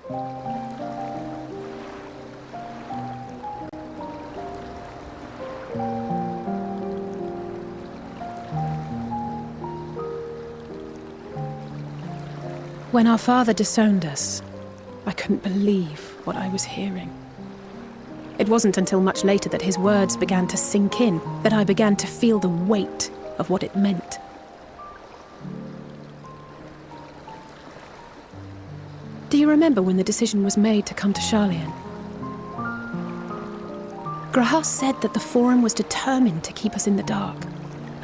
When our father disowned us, I couldn't believe what I was hearing. It wasn't until much later that his words began to sink in, that I began to feel the weight of what it meant. Do you remember when the decision was made to come to Sharlayan? Graham said that the Forum was determined to keep us in the dark,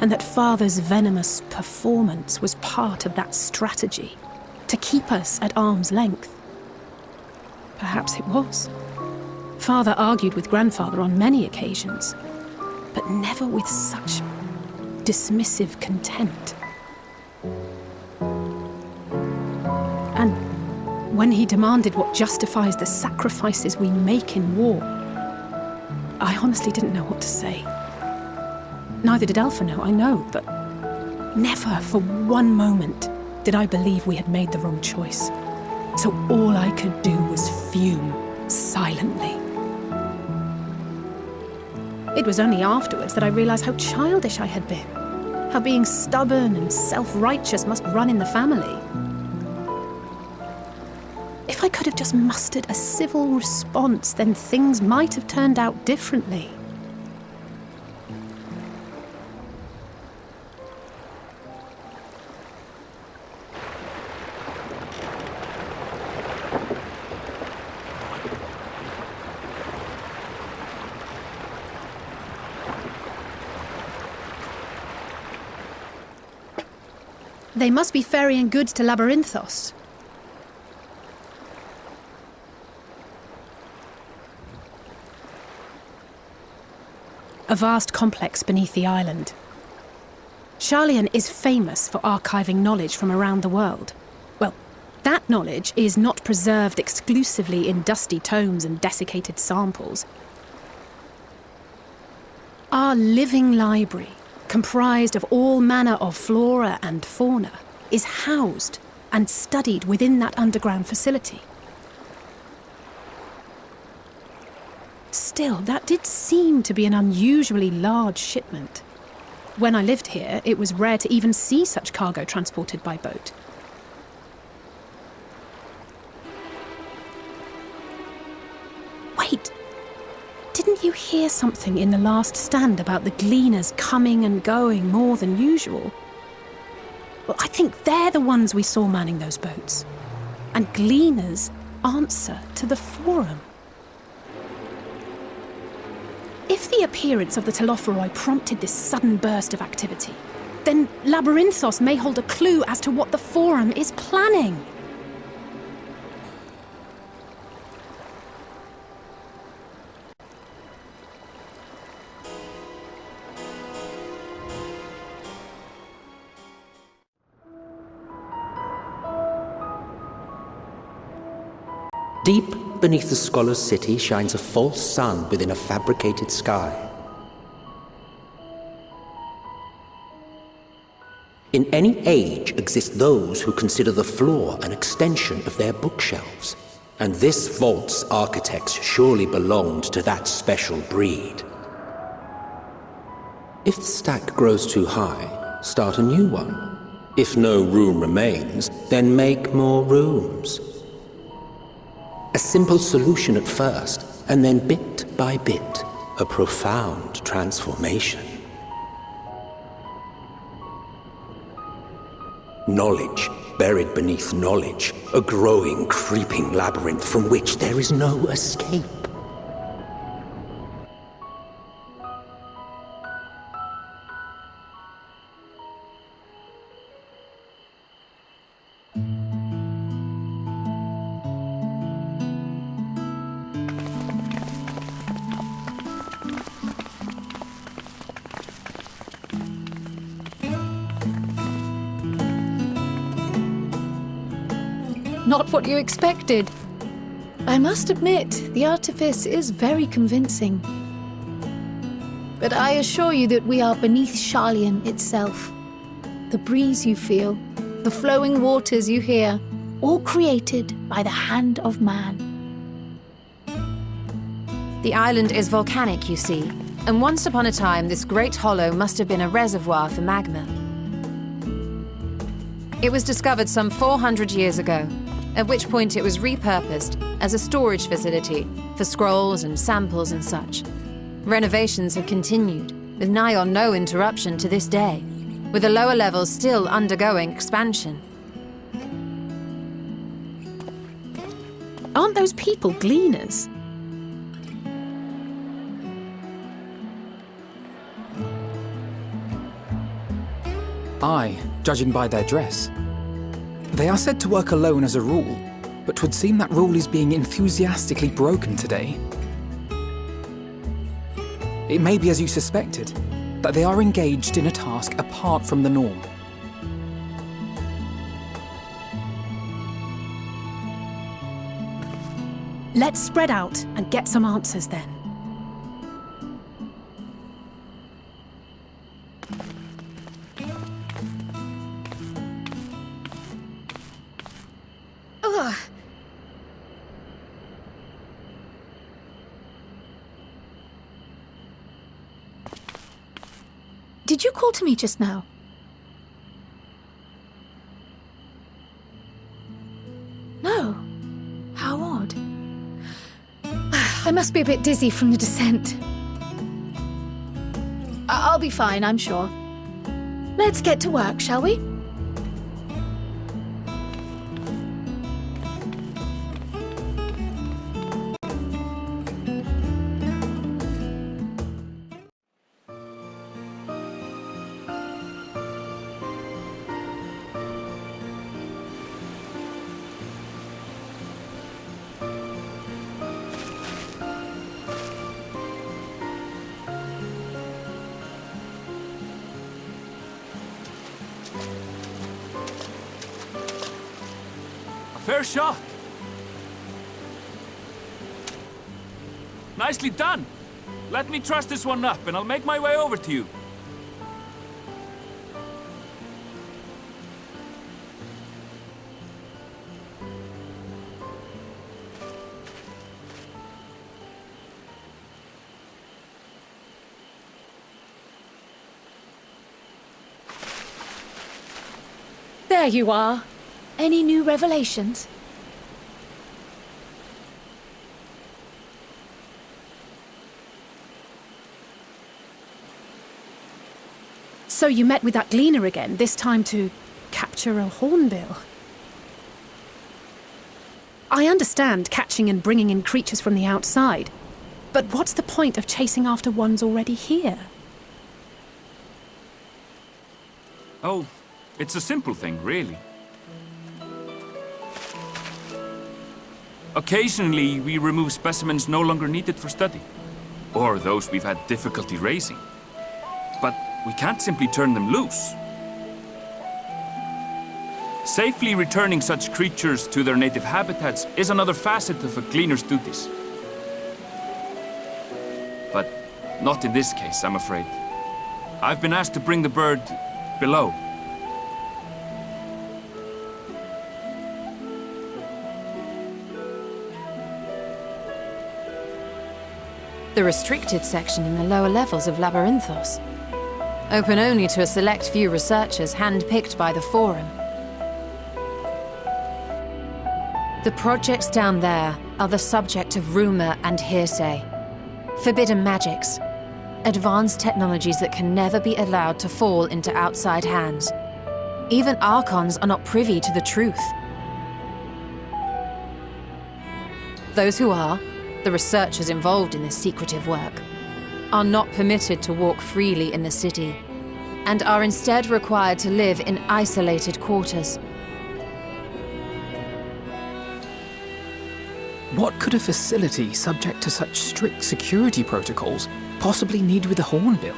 and that Father's venomous performance was part of that strategy, to keep us at arm's length. Perhaps it was. Father argued with Grandfather on many occasions, but never with such dismissive contempt. And when he demanded what justifies the sacrifices we make in war, I honestly didn't know what to say. Neither did Alpha know, I know, but never for one moment did I believe we had made the wrong choice. So all I could do was fume silently. It was only afterwards that I realized how childish I had been, how being stubborn and self-righteous must run in the family. If I could have just mustered a civil response, then things might have turned out differently. They must be ferrying goods to Labyrinthos. A vast complex beneath the island. Sharlayan is famous for archiving knowledge from around the world. Well, that knowledge is not preserved exclusively in dusty tomes and desiccated samples. Our living library, comprised of all manner of flora and fauna, is housed and studied within that underground facility. Still, that did seem to be an unusually large shipment. When I lived here, it was rare to even see such cargo transported by boat. Wait! Didn't you hear something in the last stand about the gleaners coming and going more than usual? Well, I think they're the ones we saw manning those boats. And gleaners answer to the Forum. If the appearance of the Telophoroi prompted this sudden burst of activity, then Labyrinthos may hold a clue as to what the Forum is planning. Deep beneath the scholar's city shines a false sun within a fabricated sky. In any age exist those who consider the floor an extension of their bookshelves, and this vault's architects surely belonged to that special breed. If the stack grows too high, start a new one. If no room remains, then make more rooms. A simple solution at first, and then bit by bit, a profound transformation. Knowledge buried beneath knowledge, a growing, creeping labyrinth from which there is no escape. Not what you expected. I must admit, the artifice is very convincing. But I assure you that we are beneath Sharlayan itself. The breeze you feel, the flowing waters you hear, all created by the hand of man. The island is volcanic, you see, and once upon a time this great hollow must have been a reservoir for magma. It was discovered some 400 years ago, at which point it was repurposed as a storage facility for scrolls and samples and such. Renovations have continued, with nigh on no interruption to this day, with the lower levels still undergoing expansion. Aren't those people gleaners? Aye, judging by their dress. They are said to work alone as a rule, but 'twould seem that rule is being enthusiastically broken today. It may be as you suspected, that they are engaged in a task apart from the norm. Let's spread out and get some answers then. Ugh. Did you call to me just now? No. How odd. I must be a bit dizzy from the descent. I'll be fine, I'm sure. Let's get to work, shall we? Fair shot. Nicely done. Let me truss this one up and I'll make my way over to you. There you are. Any new revelations? So you met with that gleaner again, this time to capture a hornbill. I understand catching and bringing in creatures from the outside, but what's the point of chasing after ones already here? Oh, it's a simple thing, really. Occasionally, we remove specimens no longer needed for study, or those we've had difficulty raising. But we can't simply turn them loose. Safely returning such creatures to their native habitats is another facet of a gleaner's duties. But not in this case, I'm afraid. I've been asked to bring the bird below. The restricted section in the lower levels of Labyrinthos. Open only to a select few researchers hand-picked by the Forum. The projects down there are the subject of rumor and hearsay. Forbidden magics. Advanced technologies that can never be allowed to fall into outside hands. Even Archons are not privy to the truth. Those who are, the researchers involved in this secretive work, are not permitted to walk freely in the city, and are instead required to live in isolated quarters. What could a facility subject to such strict security protocols possibly need with a hornbill?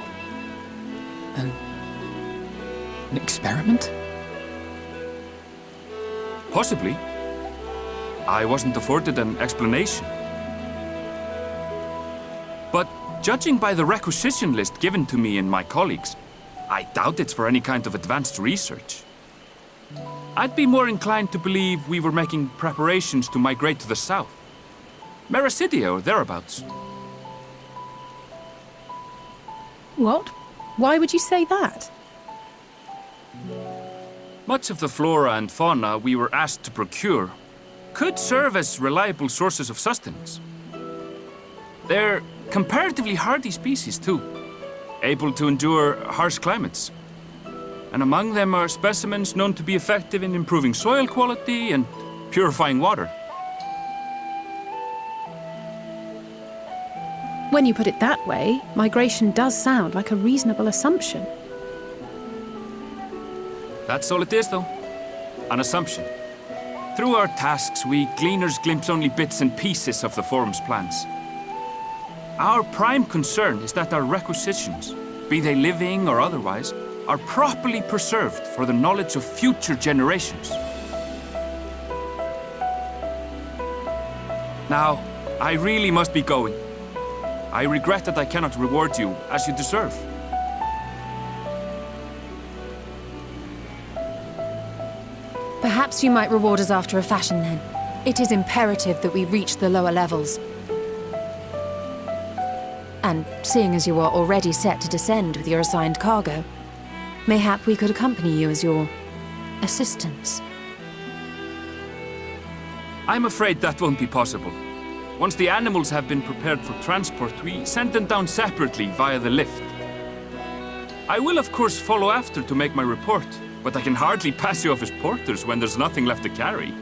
An experiment? Possibly. I wasn't afforded an explanation. But judging by the requisition list given to me and my colleagues, I doubt it's for any kind of advanced research. I'd be more inclined to believe we were making preparations to migrate to the south. Mericidia or thereabouts. What? Why would you say that? Much of the flora and fauna we were asked to procure could serve as reliable sources of sustenance. They're comparatively hardy species, too, able to endure harsh climates. And among them are specimens known to be effective in improving soil quality and purifying water. When you put it that way, migration does sound like a reasonable assumption. That's all it is, though. An assumption. Through our tasks, we gleaners glimpse only bits and pieces of the Forum's plans. Our prime concern is that our requisitions, be they living or otherwise, are properly preserved for the knowledge of future generations. Now, I really must be going. I regret that I cannot reward you as you deserve. Perhaps you might reward us after a fashion, then. It is imperative that we reach the lower levels. And seeing as you are already set to descend with your assigned cargo, mayhap we could accompany you as your assistants. I'm afraid that won't be possible. Once the animals have been prepared for transport, we send them down separately via the lift. I will, of course, follow after to make my report, but I can hardly pass you off as porters when there's nothing left to carry.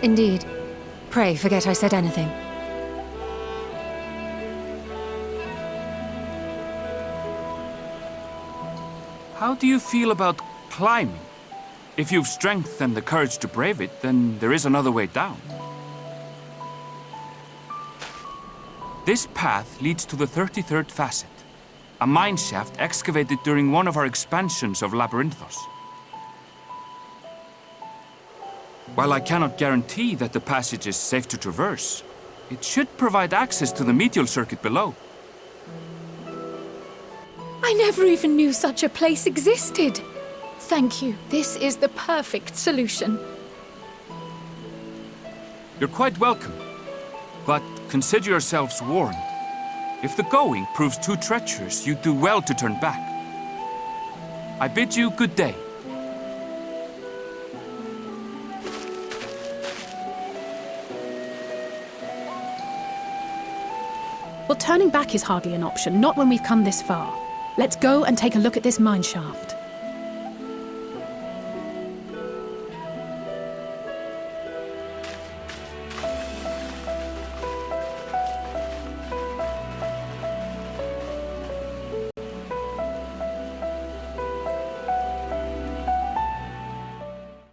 Indeed. Pray forget I said anything. How do you feel about climbing? If you've strength and the courage to brave it, then there is another way down. This path leads to the 33rd facet, a mine shaft excavated during one of our expansions of Labyrinthos. While I cannot guarantee that the passage is safe to traverse, it should provide access to the medial circuit below. I never even knew such a place existed. Thank you. This is the perfect solution. You're quite welcome, but consider yourselves warned. If the going proves too treacherous, you'd do well to turn back. I bid you good day. Well, turning back is hardly an option, not when we've come this far. Let's go and take a look at this mine shaft.